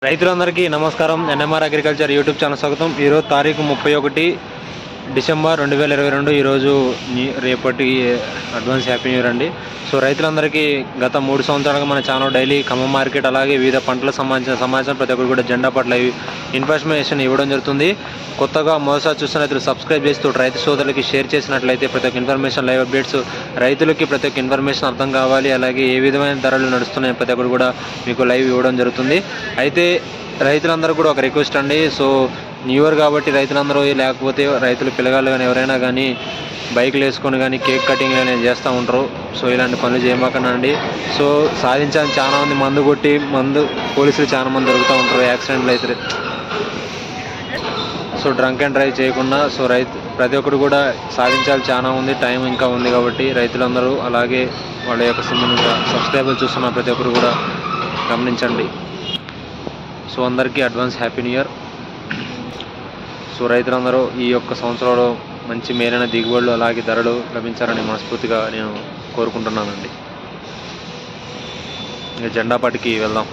రైతులందరికీ నమస్కారం. NMR agriculture YouTube channel స్వాగతం. ఈరోజు తారీఖు 31 డిసెంబర్ 2022. ఈరోజు రేపటి అడ్వాన్స్ హ్యాపీ న్యూ ఇయర్ అండి. సో రైతులందరికీ గత 3 సంవత్సరాలుగా మన ఛానల్ డైలీ ఖమ్మం మార్కెట్ అలాగే వివిధ పంటలకు సంబంధించిన సమాచారం ప్రతి ఒక్కరు కూడా జెండా పట్ల ఇన్ఫర్మేషన్ ఇవ్వడం జరుగుతుంది. కొత్తగా మొదటిసారి చూస్తున్న రైతులు సబ్స్క్రైబ్ చేస్తూ రైతు సోదరులకి షేర్ చేసినట్లయితే ప్రతి ఒక్క ఇన్ఫర్మేషన్ లైవ్ అప్డేట్స్ రైతులకి ప్రతి ఒక్క ఇన్ఫర్మేషన్ అర్థం కావాలి. అలాగే ఏ విధమైన ధరలు నడుస్తున్నాయి ప్రతి ఒక్కరు కూడా మీకు లైవ్ ఇవ్వడం జరుగుతుంది. అయితే రైతులందరూ కూడా ఒక రిక్వెస్ట్ అండి. సో న్యూ ఇయర్ కాబట్టి రైతులందరూ లేకపోతే రైతులు పిల్లగాళ్ళు కానీ ఎవరైనా కానీ బైక్లు వేసుకొని కానీ కేక్ కటింగ్ కానీ చేస్తూ ఉంటారు. సో ఇలాంటి పనులు చేయమాకనండి. సో సాధించాలని చాలా మంది మందు పోలీసులు చాలా మంది దొరుకుతూ ఉంటారు. యాక్సిడెంట్లు అయితే సో డ్రంక్ అండ్ డ్రైవ్ చేయకుండా సో ప్రతి ఒక్కరు కూడా సాధించాలి. చాలా ఉంది, టైం ఇంకా ఉంది కాబట్టి రైతులందరూ అలాగే వాళ్ళ యొక్క సబ్స్క్రైబర్లు చూస్తున్న ప్రతి ఒక్కరు కూడా గమనించండి. సో అందరికీ advance happy new year. So రైతులందరూ ఈ యొక్క సంవత్సరంలో మంచి మేలైన దిగుబడులు అలాగే ధరలు లభించాలని మనస్ఫూర్తిగా నేను కోరుకుంటున్నానండి. ఇంకా జెండా పాటికి వెళ్దాం.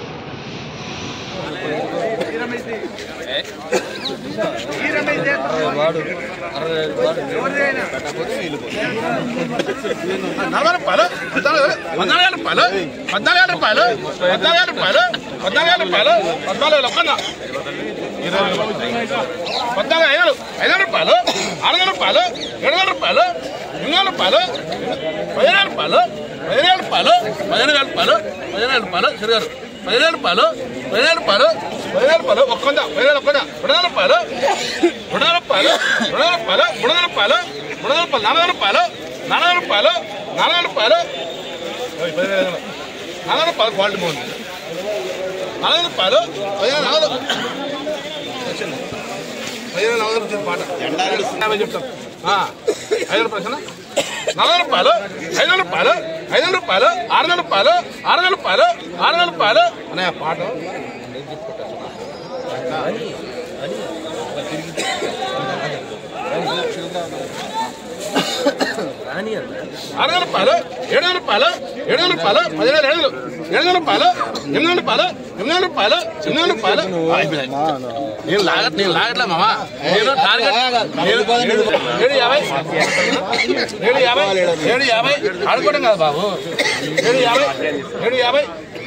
ఆడుకోవడం కదా బాబు.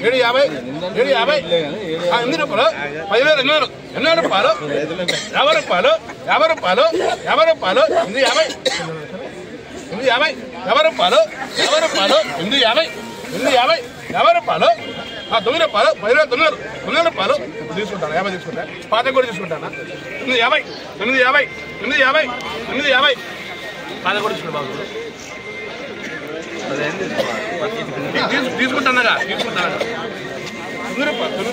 750 8 రూపాయలు 10,200 8 రూపాయలు 50 రూపాయలు 50 రూపాయలు 50 రూపాయలు 850 50 రూపాయలు 50 రూపాయలు 850 50 రూపాయలు 9 రూపాయలు 9 రూపాయలు తీసుకుంటాను. 50 తీసుకుంటా, పాత కూడా తీసుకుంటాను. 850 పాత కూడా తీసుకుంటా బాబు. తీసుకుంటానగా 9 రూపాయలు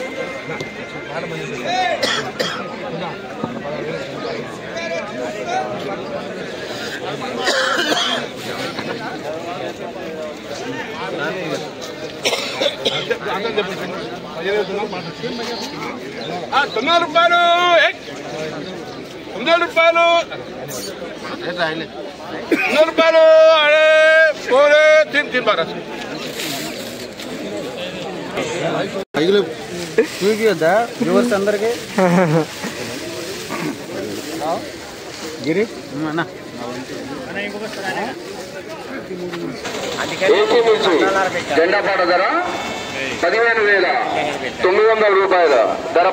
तीन बार వ్యూవర్స్ అందరికి గిరి జెండా పాట ధర 15,900 రూపాయల ధర.